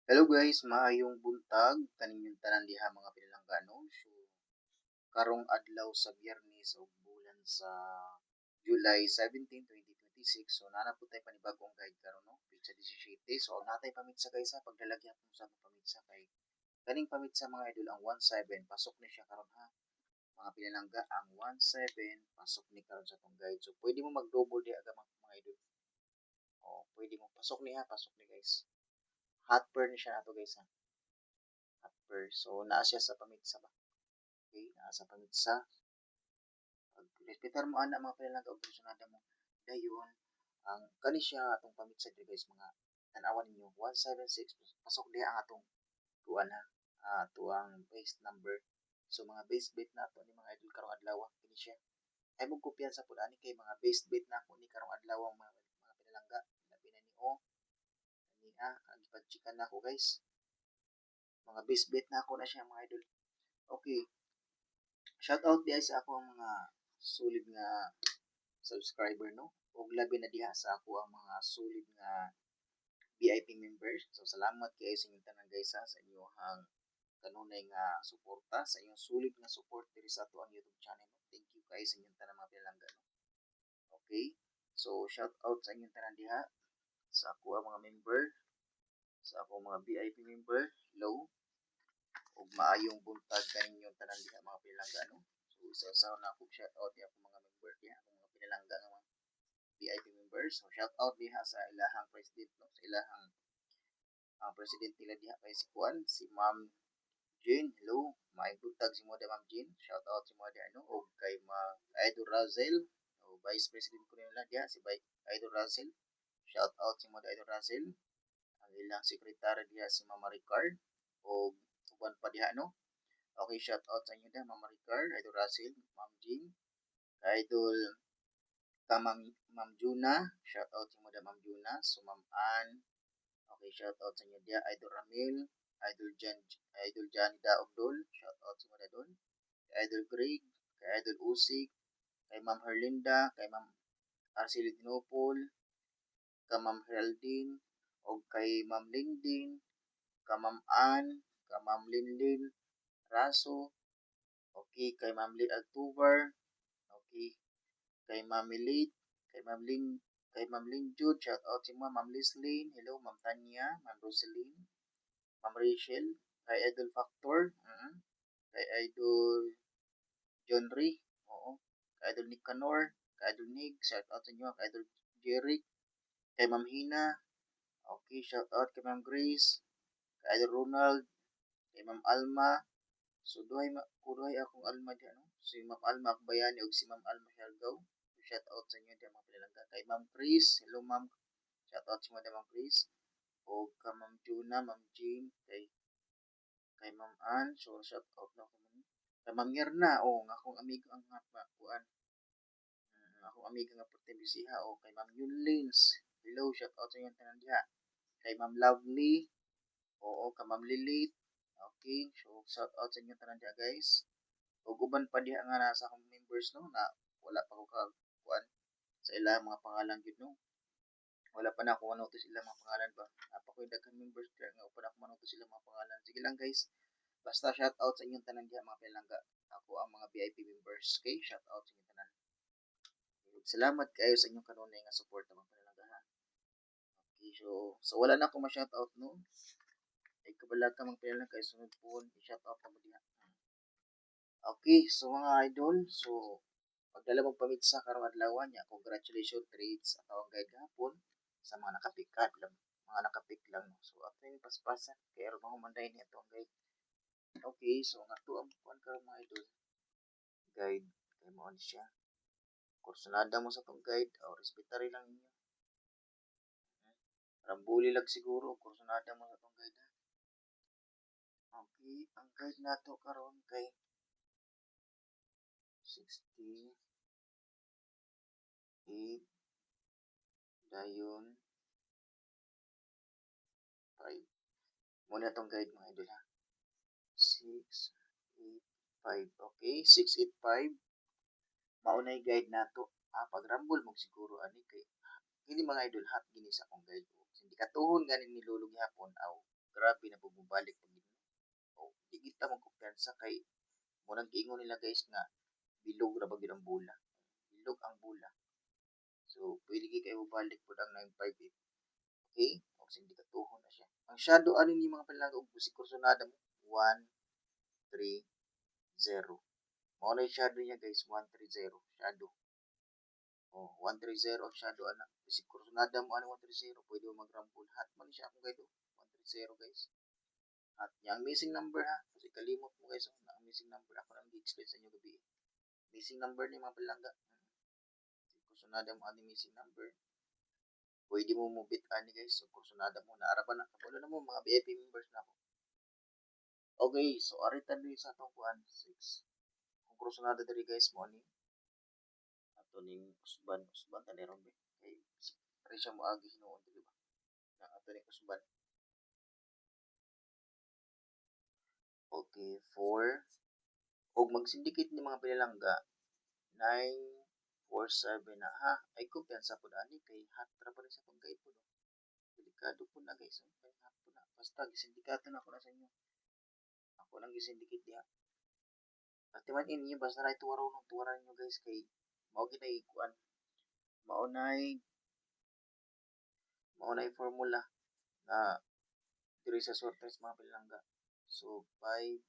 Hello guys, maayong buntag kaninyong tanan diha mga pinalangganon. So karong adlaw sa Biyernes ug bulan sa July 17, 2026. So nana po tayo panibagong guide karon no, pizza 17. So natay pamitsa guys sa paglalagyan po sa pamitsa kay kaning pamitsa mga idol ang 17 pasok ni siya karon ha. Mga pinalangga ang 17 pasok ni karon sa tong guide. So pwede mo mag-double di aga mga idol. O pwede mo pasok ni ha, pasok ni guys. Hot burn ni siya nato guys ha. Hopper. So, naa siya sa pamitsa ba? Okay, naa sa pamitsa. Pag respetar mo ana mga panilang kaoperasyon mo. Dayon, ang kani siya atong pamitsa dito guys, mga tanawan ninyo. 176, pasok diha ang atong tuan ha. Tuang base number. So, mga base bit na ito ni mga idol karong adlaw. Kini siya. Ay mong kumpiyansa po ani kay mga base bit na ako ni karong adlaw mga pinalangga. Labi na ni O. Ni A. Ang ipag-checkan na ako guys. Mga base bit na ako na siya mga idol. Okay. Shout out diha sa ako ang mga solid nga subscriber no. Ug labi na diha sa ako ang mga solid nga VIP members. So salamat kayo sa inyong tanan guys sa inyong kanunay nga suporta, sa inyong solid nga support diri sa ato ang YouTube channel. Thank you kayo sa inyong tanan mga pinalangga no. Okay? So shout out sa inyong tanan diha sa ako ang mga member, sa ako mga VIP member, hello. Ug maayong buntag kaninyong tanan diha mga pinalangga no. So isa-isa na ako shout out diha ako mga member diha, ako mga pinalangga nga mga VIP members. So shout out diha sa ilahang president no, sa ilahang ang president nila diha kay si Juan, si Ma'am Jane. Hello, maayong buntag si Moda Ma'am Jane. Shout out si Moda ano ug kay Idol Razel, o Vice President ko nila diha si Idol Razel. Shout out si Moda Idol Razel. Ang ilang sekretary diha si Mama Ricard o uban pa diha no. Okay, shout out sa inyo diha Mama Ricard, Idol Russell, Ma'am Jean, Idol Ma'am Juna, shout out sa inyo diha Ma'am Juna, so Ma'am Ann. Okay, shout out sa inyo diha Idol Ramil, Idol Johnny Daogdol, shout out sa inyo diha doon. Idol Greg, kay Idol Usik, kay Ma'am Herlinda, kay Ma'am Arceli Dinopol, kay Ma'am Heraldine, o kay Ma'am Lindin, kay Ma'am Ann, kay Ma'am Linlin Raso, okay, kay Ma'am Lynn October, okay, kay Ma'am Lynn, kay Ma'am Lynn Jude, shout out si Ma'am Leslie, hello, Ma'am Tanya, Ma'am Rosaline, Ma'am Rachel, kay Idol Factor, kay Idol John Ray, oo, kay Idol Nicanor, kay Idol Nig, shout out sa inyo, kay Idol Jerry, kay Ma'am Hina, okay, shout out kay Ma'am Grace, kay Idol Ronald, kay Ma'am Alma, so duhay akong Alma diyan no. Si Ma'am Alma Akbayani ug si Ma'am Alma Helgaw. Shout out sa inyo diyan mga pinalangga. Kay Ma'am Chris, hello Ma'am. Shout out sa mga Ma'am Chris. O ka Ma'am Juna, Ma'am Jean, kay Ma'am Ann, so shout out na ko man. Kay Ma'am Yerna, nga akong amigo ang nga kuan. Akong amiga nga puti bisiha o kay Ma'am Yunlins. Hello, shout out sa inyo tanan diha. Kay Ma'am Lovely, oo, kay Ma'am Lilith. Okay, so shout out sa inyo tanan diha guys. Ug uban pa diha nga nasa akong members no na wala pa ko kuan sa ilang mga pangalan gyud no. Wala pa na ako manutos ilang mga pangalan ba. Napa ko daghang members diha nga upan ako manutos ilang mga pangalan. Sige lang guys. Basta shout out sa inyong tanan diha mga pinalangga. Ako ang mga VIP members. Okay, shout out sa inyong tanan. Salamat kayo sa inyong kanunay nga support mga pinalangga ha. Okay, so wala na ako ma-shout out no. Ay kabalag ka mga pinalangga kay sunod po i-shout out pa mo diha. Okay, so mga idol, so pagdala mong pamitsa karong adlaw niya, congratulations trades at ang guide hapon sa mga nakapikat lang, mga nakapik lang. No? So after yung paspasan, kaya rin mga manday niya ito ang guide. Okay, so nga to ang puan karong mga idol. Guide, kay mo siya. Kursunada mo sa itong guide, o respetary lang ninyo. Rambuli lang siguro, kursunada mo sa itong guide. Okay, ang guide nato karon kay 60 8 dayon 5 muna itong guide mga idol ha 6 8 5 okay 6 8 5 maunay guide nato pag rumble mo siguro ani kay hindi mga idol hot gini sa akong guide hindi katuhon ganin nilulog hapon aw grabe na bumabalik pag o di kita magkumpiyansa kay murag giingon nila guys nga bilog ra ba gyud ang bola. Bilog ang bola. So pwede gyud kayo balik pud ang 958. Okay? O sindikatuhon na siya. Ang shadow ano ni mga palaga og si kursunada mo 130. Mao na yung shadow niya guys 130 shadow. Oh, 130 ang shadow ana. Si kursunada mo ano 130 pwede mo mag-rumble hat man siya kung gaydo 130 guys. At yung missing number ha, kasi kalimot mo guys, ang missing number, ako nang i-explain sa inyo gabi. Missing number ni mga palangga. Kursunada mo ang missing number. Pwede mo mubit ani guys, so kursunada mo, naaraban na, kabulo na mo, mga VIP members na ako. Okay, so aritan din sa itong kuhan, 6. Kung kursunada dali guys mo ni, ato ning usban, taniron ba? Okay, pare siya mo agi hinuon, di ba? Na ato ning usban. Okay, 4. Og mag-syndicate ni mga pinalangga 947 na ha. Ay kumpiyansa po ani kay hatra pa rin sa pagkait po. Delikado po na guys. Kay hat po na. Basta gisindikato na ako na sa inyo. Ako nang gisindicate diha. Pati man inyo basta na tuwaran nyo guys kay mao ginay kuan. Maunay formula na diri sa sortes mga pinalangga. So 5.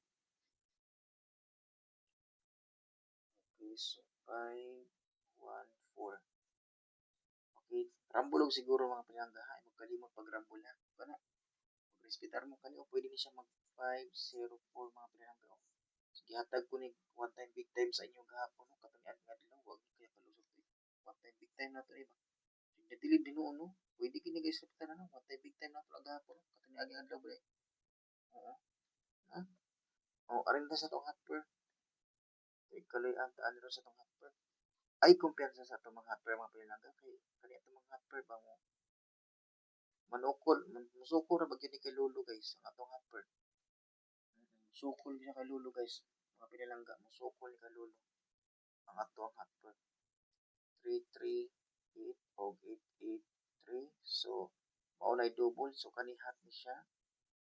Okay, so 5 1 4. Okay, rambulog siguro mga pinangga ha. Magkalimot pag rambol ha. Kana, mag-respetar mo kani o pwede ni siya mag 504 mga pinangga. Sige, hatag ko ni one time big time sa inyo gahapon no. Katong nga adlaw, wag kaya kalusot ko. One time big time na to iba. Sige, natilid din no. Pwede kini guys respetar na. One time big time na to gahapon no. Katong nga adlaw ba. Oo. Ha? Oh, arin ta sa tong hotper. Kaloy ang taan ro sa tong hotper. Ay kumpiyansa sa itong mga hotper mga pinangga kay kani itong mga hotper ba mo musukol ra bagyo ni kay Lolo guys ang atong hotper. Musukol siya kay Lolo guys. Mga pinalangga, musukol ni kay Lolo ang atong hotper. 338 o 883. So, maunay double. So, kanihat ni siya.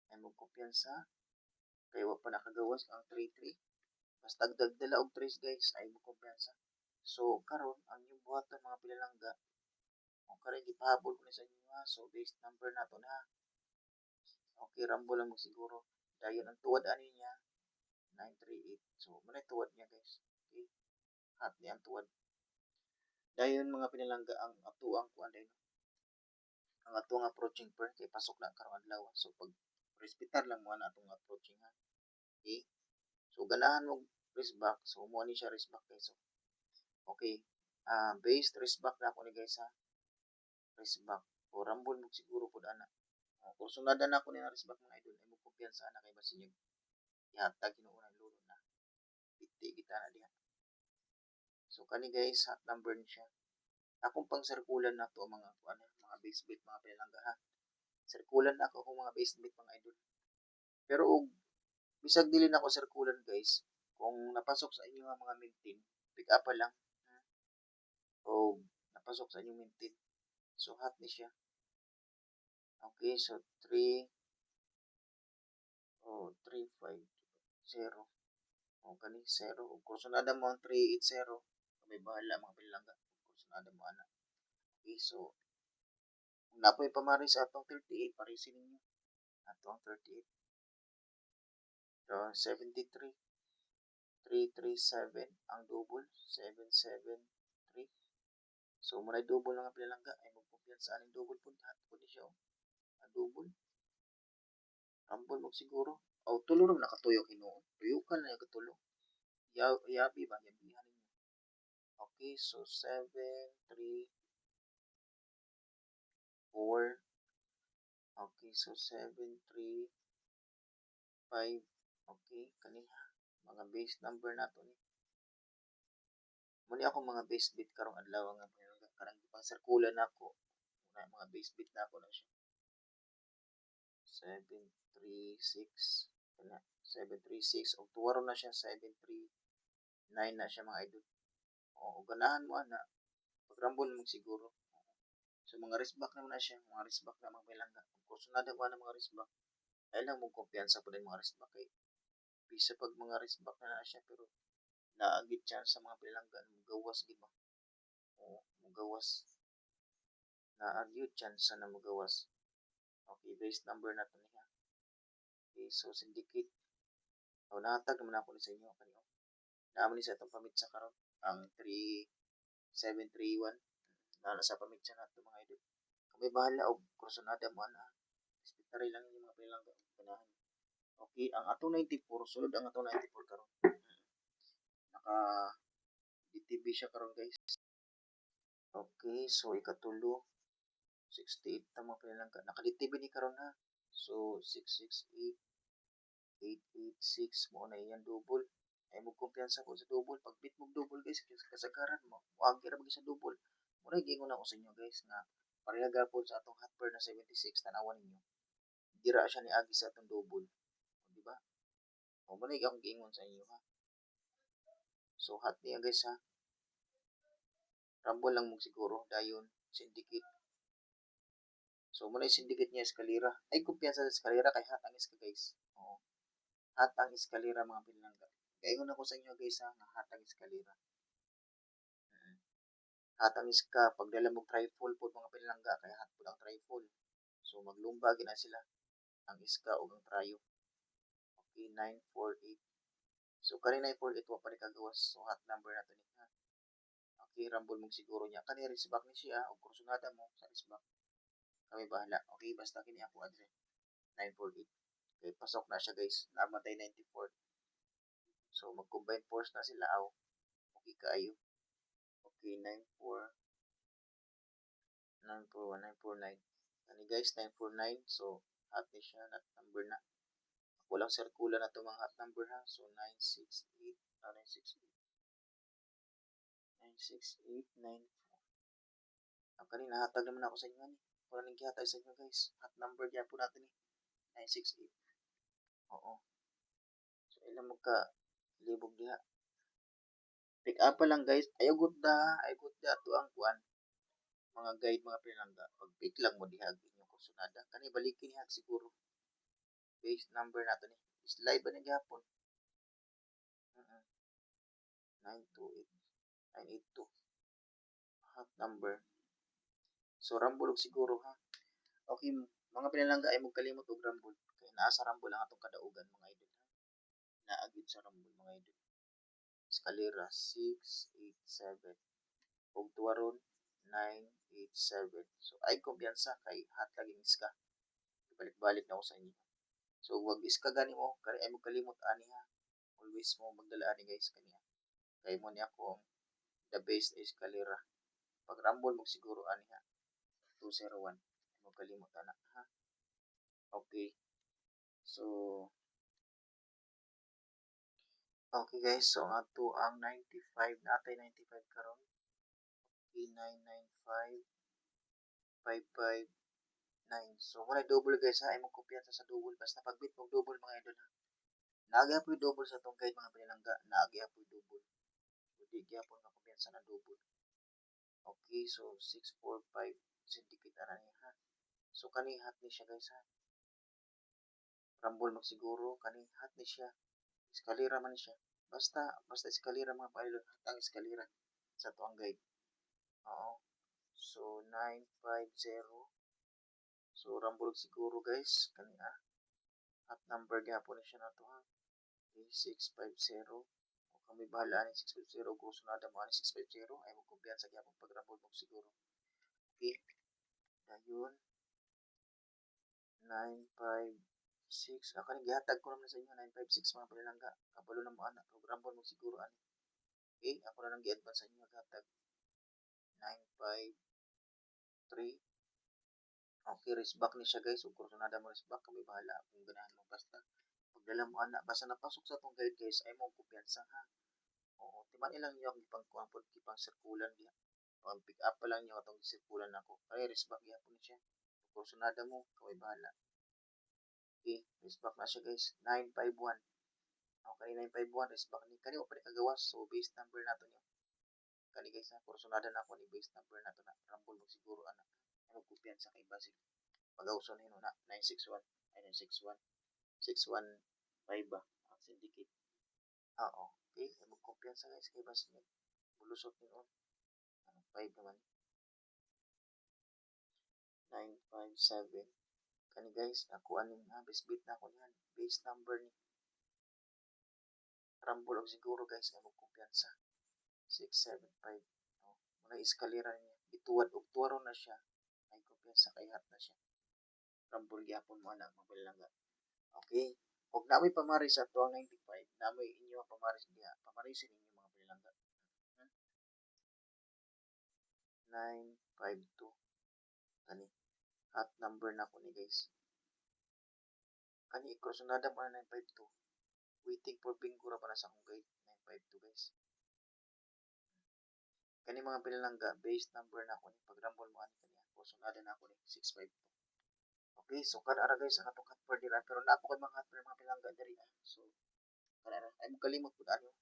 Ay magkumpiyansa. Kaya wa pa nakagawas ang 33. Basta dagdala og 3 guys ay magkumpiyansa. So, karon ang yung buhaton mga pinalangga kung karon gipahabol ko ni sa inyo ha. So, base number nato na. Okay, rambo lang mo siguro. Dayon ang tuwad ani niya 938. So, manay tuwad niya guys. Okay. Hat niya ang tuwad. Dayon mga pinalangga ang atuang kuan dayon. Ang atuang approaching per kay pasok na karong adlaw. So, pag respetar lang mo na atong approaching ha. Okay. So, ganahan mo wrist back. So, mo ni siya wrist back guys. So, okay. Base wrist back na ako ni guys ha. Wrist back. O rambol mo siguro po ana. Kung sunadan ako ni wrist back mga idol, ay mo kumpiyansa na kay basin yung ihatag kinuunang lulo na. Iti kita na diha. So, kani guys, hot number ni siya. Akong pang sirkulan na to mga mga base beat mga pinalangga ha. Sirkulan na ako kung mga base beat mga idol. Pero og bisag dili na ako sirkulan guys, kung napasok sa inyo mga maintain, pick up lang. O napasok sa inyong maintain. So hot ni siya. Okay, so 3 350 o kani 0 ug kursunada mo ang 380 may bahala mga pinalangga kursunada mo ana. Okay, so kung napoy pamari sa atong 38 parisin ninyo atong 38. So 73 337 ang double 773. So muna double lang ang pinalangga ay magkumpiyansa aning double pud hat pud ni siya ang double. Ambol mo siguro. O tulo ron nakatuyo hinuon. Tuyo ka na katulo. Yabi ba yabihan ninyo. Okay, so 7 3 4. Okay, so 7 3 5. Okay, kaniha mga base number nato ni. Muni ako mga base bit karong adlaw nga karang pang sirkulan nako. Mga base bit nako na siya. 736 kana 736 og tuwaro na siya 739 na siya mga idol. O ganahan mo ana pagrambol mo siguro. So mga wrist back naman na siya, mga wrist back na mga bilangga. Kung sunada mo na mga wrist back. ay lang mo kumpiyansa po ng mga wristback kay bisa pag mga wristback na siya pero naagit siya sa mga pinalanggan mugawas gid ba. Oo, mugawas. Naagit chance na mugawas. Okay, base number na to niya. Okay, so syndicate. O, nahatag naman ako ni sa inyo kanyo. Naaman ni sa itong pamitsa karon ang 3731 na nasa pamitsa na ito mga idol. Kami bahala og kursonada mo na. Hospitary lang yung mga pinalanggan ganahan. Okay, ang atong 94 sulod ang atong 94 karon. Naka DTB siya karon guys. Okay, so ikatulo 68 ta mga pinalanggan. Naka DTB ni karon ha. So 668 886 mo na iyan double. Ay mo kumpiyansa ko sa double. Pag bit mo double guys, kasagaran mo. Muagi ra sa double. Muna gingon ako sa inyo guys na pareha gapon sa atong hotbar na 76 tanawan ninyo. Dira siya ni agi sa atong double. Di ba? O muna akong gingon sa inyo ha. So hot niya guys ha. Rumble lang mo siguro dayon syndicate. So muna yung syndicate niya eskalera. Ay kumpiyansa sa eskalera kay hot ang iska guys. Oo. Hot ang eskalera mga pinalangga. Kaingon ako sa inyo guys ha, na hot ang eskalera. Hot ang iska, pagdala mong trifle po mga pinalangga, kaya hot po ang trifle. So maglumba gina sila, ang iska o ang trayo. Okay, 948. So kani 948, wa pa rin kagawas. So hot number na to ni ha. Okay, rumble mong siguro niya. Kani risback ni siya, o kursunada mo sa risback. Kami bahala. Okay, basta kini ako address. 948. Okay, pasok na siya guys. Namatay 94. So, mag-combine force na sila. Aw. Okay, kaayo. Okay, 94. 941, 949. Ano guys, 949. So, hot ni siya. Not number na. Walang circular na ito mga hot number ha. So, 968. 968. 96894. Ang kanina, hatag naman ako sa inyo ni. Wala nang gihatag sa inyo guys. Hot number dyan po natin ni. 968. Oo. So, ilang magka libog diha. Pick up pa lang guys. Ayaw good da to ang kuan. Mga guide, mga pinangga. Pag pick lang mo dihag inyong kursunada. Kani balikin niya siguro. Base number nato ni. Slide ba na gihapon? 928. 982. Hot number. So, rambol siguro ha. Okay, mga pinalangga ay magkalimot og rambol. Kaya naa sa rambol ang atong kadaugan mga idol. Naagid sa rambol mga idol. Eskalera 687. Ug tuwaron 987. So ay kumpiyansa kay hot laging iska. Balik-balik na ako sa inyo. So wag iska gani mo kay ay mo kalimot ani ha. Always mo magdala ani guys kaniya. Kay mo ni ako the best eskalera. Pag rumble mo siguro ani ha. 201. Ay mo kalimot ana ha. Okay. So okay guys, so ato ang 95 natay 95 karon. Okay, 995 559. So wala double guys ha, imong kumpiyansa sa double basta pagbit mo double mga idol ha. Naagi po double sa tong guide mga pinalangga, naagi po double. Hindi gyapon ka kumpiyansa na double. Okay, so 645 syndicate ana ni ha. So kani hot ni siya guys ha. Rumble mo siguro kani hot ni siya. Eskalera man ni siya. Basta eskalera mga pilot, hatang eskalera sa to ang guide. Oo. So 950. So rumble siguro guys kani ha. Hot number gyapon ni siya na to ha. Okay, 650. O kami bahala ni 650 kung sunada mo ani 650 ay mo kumpiyansa gyapon pag rumble mo siguro. Okay. Dayon 956. Ako ni gihatag ko naman sa inyo 956 mga pinalangga. Kabalo na mo ana program mo siguro ani. Okay, ako na lang gi-advance sa inyo gihatag 953. Okay, risback ni siya guys. Ug kursunada mo risback kami bahala kung ganahan mo basta pagdala mo ana basta napasok sa tong guide guys ay mo kumpiyansa ha. Oo, timan ilang niyo ang ipangkuhan po ipang sirkulan diha. Pag pick up pa lang niyo atong sirkulan nako. Ay risback gyapon ni siya. Kursunada mo kami bahala. Okay, risback na siya guys. 951. Okay, 951 risback ni kani wa pa kagawas so base number nato niyo. Kani guys na kursunada na ako ni base number nato na rumble mo siguro ana. Ano kumpiyansa kay basic. Pag-awson hino na 961 ay 961. 615 ba ang syndicate. Okay, mo kumpiyansa guys kay bas ni bulusot ni on. 5 naman 957 kani guys ako aning best bet na ako niyan base number ni Rumble og siguro guys ay mo kumpiyansa 675 muna eskalera niya bituwad og tuwaro na siya ay kumpiyansa kay hat na siya Rumble gyapon mo anak mabalangga. Okay, og namoy pamaris sa tuwang 95 namoy inyo ang pamaris diha pamarisin ninyo mga pilangga. 952 kani hat number na ko ni guys kani kursunada mo na 952 waiting for bingo ra para sa akong guide 952 guys kani mga pinalangga base number na ko ni pag rumble mo ani kaniya kursunada na ko ni 652. Okay, so kada ara guys ang atong hat per dira pero napo kay mga hat per mga pinalangga diri so kada ara ay mo kalimot pud ano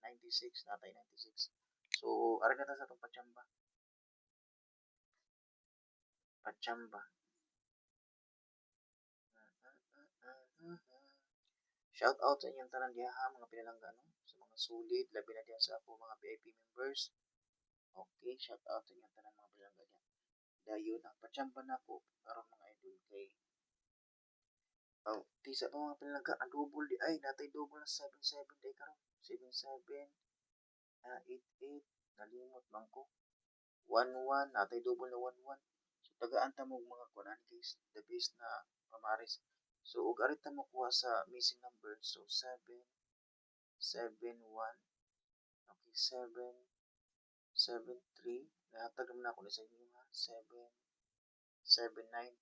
96 natay 96 so ara na ta sa atong pachamba shout out sa inyong tanan diha mga pinalangga no sa mga solid labi na diha sa ako mga VIP members. Okay, shout out sa inyong tanan mga pinalangga diha dayon ang pachamba nako karon mga idol kay tisa pa mga pinalangga ang double di ay natay double na 77 day karon 77 88 nalimot man ko 11 natay double na 11 so tagaan ta mo mga kuan guys the best na pamaris so ug arit ta mo kuha sa missing number so 7 7 1 okay 7 7 3 nahatag naman ako ni sa inyo ha 7 7 9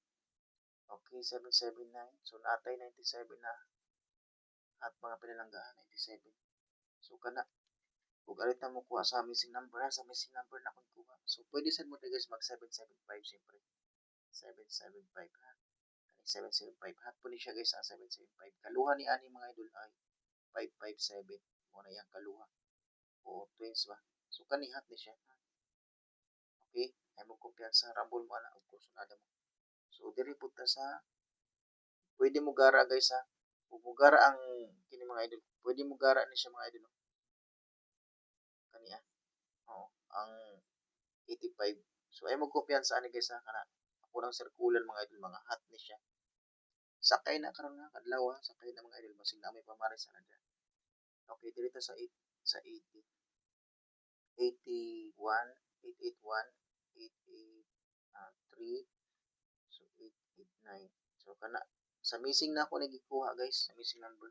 okay 779 so natay 97 na at mga pinalangga 97 so kana ug arit na mo kuha sa missing number ha sa missing number na akong kuha so pwede sad mo guys mag 775 syempre 775 ha kani 775 hat po ni siya guys sa 775 kaluha ni ani mga idol ay 557 mo na yang kaluha o twins ba so kani hat ni siya okay ay mo kumpiyansa rumble mo na og kursunada mo so diri pud ta sa pwede mo gara guys ha ug mo gara ang kini mga idol pwede mo gara ni siya mga idol kani ang 85 so ay mo kumpiyansa ani guys ha kana ako nang circular mga idol mga hat ni siya sakay na karon nga kadlaw ha sakay na mga idol basig na may pamaris na dyan okay diri ta sa 8 sa 80 81 881 883 so 889 so kana sa missing na ako nagikuha guys sa missing number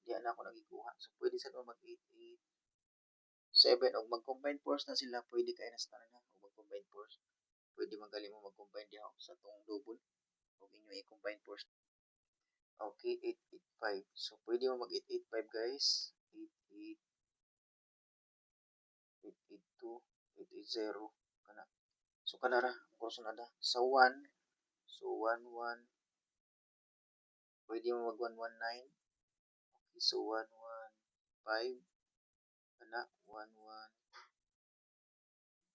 di na ako nagikuha so pwede sa mag 887 og mag combine force na sila pwede kay na sa tanan ha og mag combine force pwede magali mo mag combine diha sa tong double og inyo i-combine force okay 885 so pwede mo mag 885 guys 88 882 880 kana so kana ra kursunada sa 1 so 11 pwede mo mag 119 okay so 115 kana 11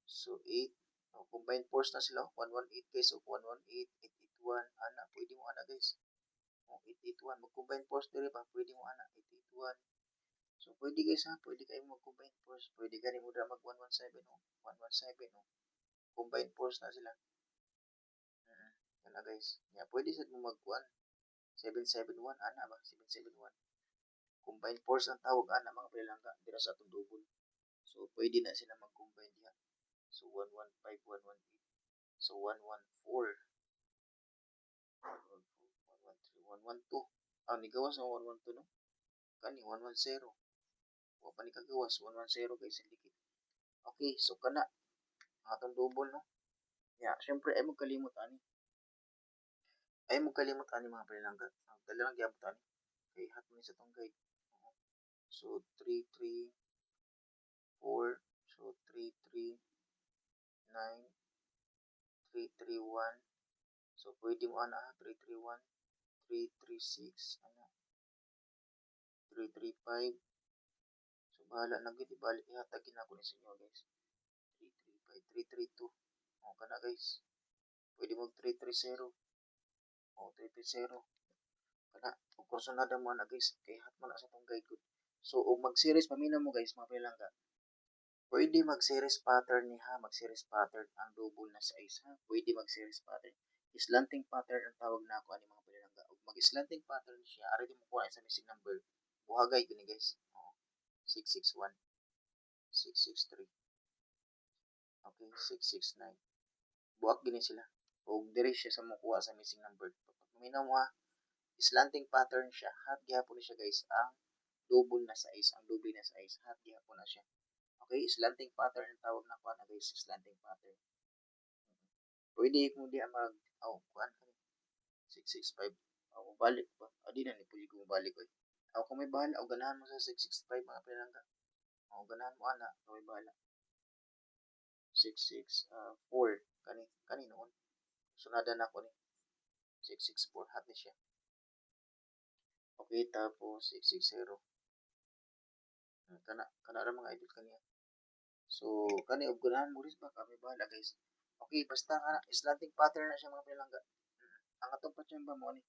so 8 combine force na sila 118 guys o 118 881 ana pwede mo ana guys 881 mag combine force diri ba pwede mo ana 881 so pwede guys ha pwede kayo mag combine force pwede gani mo dra mag 117 117 combine force na sila kana guys pwede sad mo mag 771 ana ba 771 combine force ang tawag ana mga pilangga dira sa atong double so pwede na sila mag combine diha so 115 118 so 114 113 112 nigawas ang 112 no kani 110 wa pa ni kagawas 110 guys syndicate okay so kana atong double no syempre ay mo kalimot ani mga pinalangga dala lang gyapon ani kay hat mo sa tong guide so 334 so 339 331 so pwede mo ana 331 336 ana 335 so bahala na gid ibalik ihatag na ko ni sa inyo guys 335 332 kana guys pwede mo 330 330 kana ug kursunada mo na guys kay hat man na sa tong guide ko. So ug mag-series paminaw mo guys mga pinilangga. Pwede mag-series pattern ni ha, mag-series pattern ang double na size ha. Pwede mag-series pattern. Slanting pattern ang tawag na ako ani mga pinilangga. Ug mag-slanting pattern siya, ari di mo kuha sa missing number. Buhagay gini guys. Oh, 661, 663. Okay, 669. Buhak gini sila. Ug diri siya sa makuha sa missing number. Pag paminaw mo ha, slanting pattern siya. Hat gihapon siya guys ang double na size, ang double na size. Hat gihapon na siya. Okay, slanting pattern ang tawag na kuan guys, slanting pattern. Pwede mo di mag kuan 665. Balik ba? Adi na ni pwede ko balik oy. Kung may bahala o ganahan mo sa 665 mga pinangga. Ganahan mo ana, kung may bahala. 664 kani noon. Sunadan ako ni 664 hat ni siya. Okay, tapos 660. Kana ra mga idol kaniya. So, kani og ganahan mo rin ba kami bahala guys. Okay, basta nga slanting pattern na siya mga pinangga. Ang atong patsamba mo ni.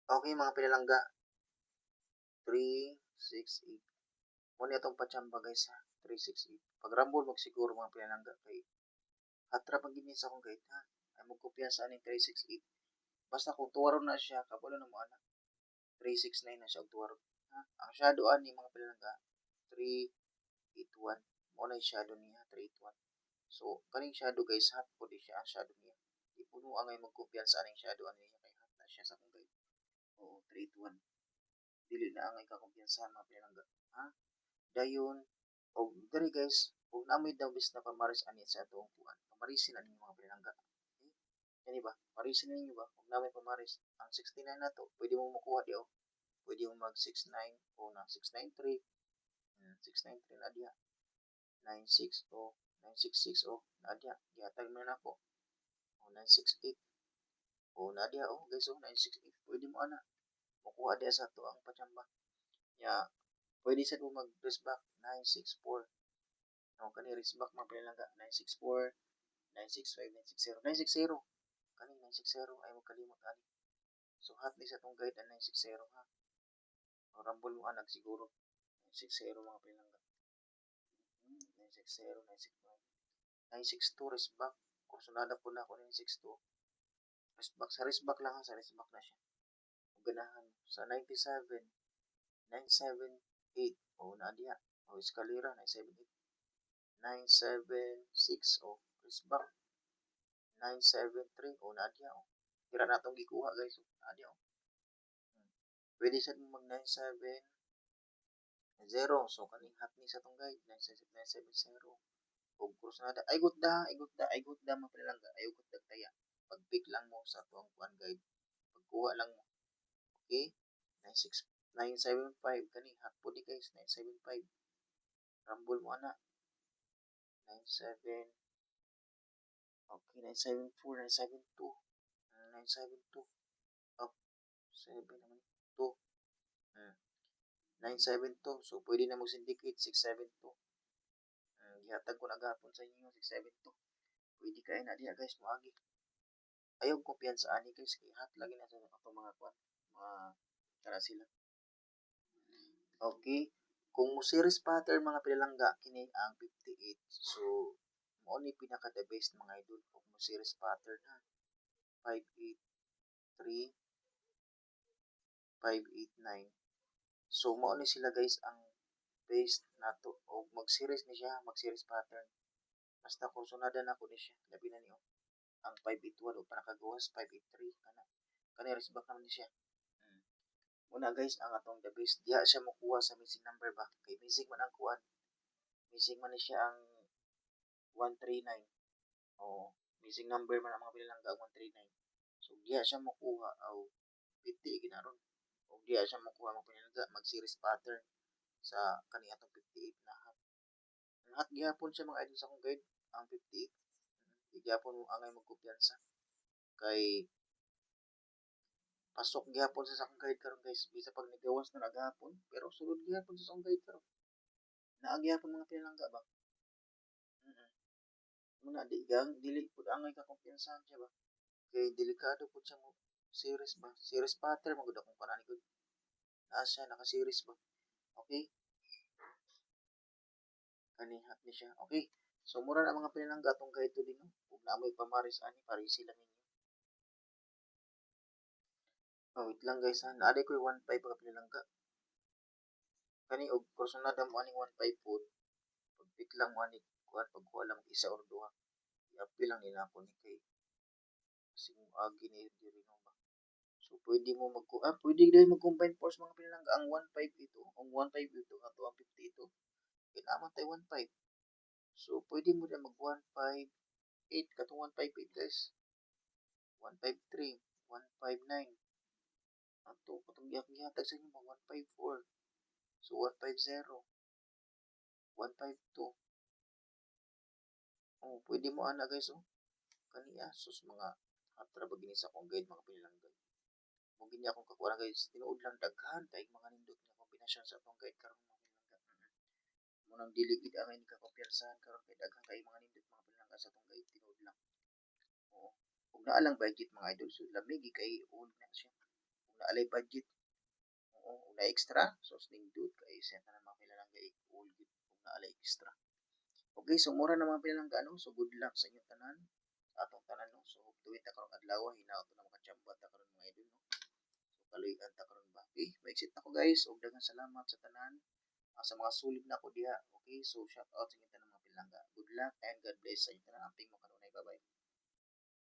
Okay mga pinalangga. 368. Muna itong patsamba guys ha. 368. Pag rumble magsiguro mga pinalangga kay hatra pag ginis akong guide ha. Ay magkopya sa aning 368. Basta kung tuwaron na siya, kabalo na mo anak. 369 na siya og tuwaron. Ha? Ang shadow ani mga pinalangga 381. Muna yung shadow niya 381. So, kaning shadow guys, hat po di siya ang shadow niya. Di puno ang ay magkopya sa aning shadow ani niya kay hat na siya sa akong guide. Oo, 381. Dili na ang ikakumpiyansahan mga pinalangga. Ha? Dayon, og diri guys, og namoy daw bis na pamaris ani sa atong kuan. Pamarisin ani mga pinalangga. Okay? Kani ba? Parisin ninyo ba? Og namoy pamaris. Ang 69 na to, pwede mo makuha di oh. Pwede mo mag 69 o na 693. 693 na diha. 96 o 966 o na diha. Gihatag mo na ako. O 968. O na diha oh guys oh 968. Pwede mo ana. Makuha diha sa to ang patsamba. Ya, pwede sa mo mag-press back 964. No, kani raise back mga pinalangga 964, 965, 960, 960. Kani 960 ay mo kalimot ani. So hat ni sa tong guide ang 960 ha. O rambol mo anak siguro 960 mga pinalangga. 960, 965. 962 raise back. Kursunada po na ako 962. Raise back sa raise back lang ha, sa raise back na siya. Ganahan sa 97, 978. O na diha. O eskalera 978. 976 o press back 973 o nadia o tira na itong gikuha guys o nadia o pwede sa mag 970 so kaning hat ni sa itong guide 970 o cross nada ay good da mapilangga ay good da taya pag pick lang mo sa itong kuan guide pagkuha lang mo okay 96 975 kani hat po di guys 975 rumble mo ana 97. Okay, 974, 972. 972. Oh, 7 naman. 2. 972. So, pwede na mag-syndicate 672. Gihatag ko na gapon sa inyo 672. Pwede kayo na diya guys, maagi. Ayaw kumpiyansa ani guys, kay hat lagi na sa itong mga kwan. Mga tara sila. Okay. Kung mo series pattern mga pinalangga, kini ang 58. So, mo ni pinaka the best mga idol kung mo series pattern ha 583 589 so mo ni sila guys ang best nato o mag series ni siya mag series pattern basta kung sunadan ako ni siya labi na niyo ang 581 o panakagawas 583 kana res back naman ni siya muna guys ang atong the best diha siya makuha sa missing number ba kay missing man ang kuan missing man ni siya ang 139 o missing number man ang mga pinalangga 139 so diha siya makuha o 50 ginaron o diha siya makuha mga pinalangga mag series pattern sa kani atong 58 na hat ang hat gihapon siya mga idol sa akong guide ang 58 gihapon mo angay magkumpiyansa kay pasok gihapon sa akong guide karon guys bisa pag nagawas na nagahapon pero sulod gihapon sa akong guide karon naagihapon mga pinalangga ba muna di gang dili pud angay ka kumpiyansahan siya ba kay delikado pud siya mo Series ba? Series pattern magud akong kanani gud. Asa naka-series ba? Okay, kanihat ni siya. Okay. So mura na mga pinalangga atong guide to din no. Ug naamoy pamaris ani parisi lang ninyo. Oh, wait lang guys ha. Naaday ko 1.5 mga pinalangga. Kani og kursunada mo aning 1.5 food. Pagpik lang mo ani kuan pagkuha lang isa or duha. I-apil lang nila ako ni kay kasi mo agi ni diri no ba. So pwede mo pwede din mag-combine force mga pinalangga ang 1.5 ito, ang 1.5 ito ato ang 50 ito. Kailangan tayo 1.5. So pwede mo na mag 158 katong 158 guys. 153, 159. Ato katong gihatag sa inyo mga 154. So 150, 152. Oh, pwede mo ana guys oh. Kaniya sus mga atra ba gini sa akong guide mga pinalangga. Mo gini akong kakuha guys, tinuod lang daghan kay mga nindot nga kombinasyon sa atong guide karon mga pinalangga. Mo nang dili gid ang ini ka kumpiyansahan karon kay daghan kay mga nindot mga pinalangga sa atong guide tinuod lang. Oo. Ug naa lang budget mga idol, so lamig kay old na siya. Ug naalay budget, oo, ug na extra, so nindot kay siya tanan mga pinalangga old gid ug naalay extra. Okay, so mura na mga pinalangga ano, so good luck sa inyong tanan. Sa atong tanan no. So tuwid ta karong adlaw hinaot na makachamba ta karon mga idol no. So kaluy-an ta karon ba. Okay, ma-exit ako guys ug daghang salamat sa tanan. Sa mga sulit na ako diha. Okay, so shout out sa inyong tanan mga pinalangga. Good luck and God bless sa inyong tanan. Amping mo kanunay. Bye-bye.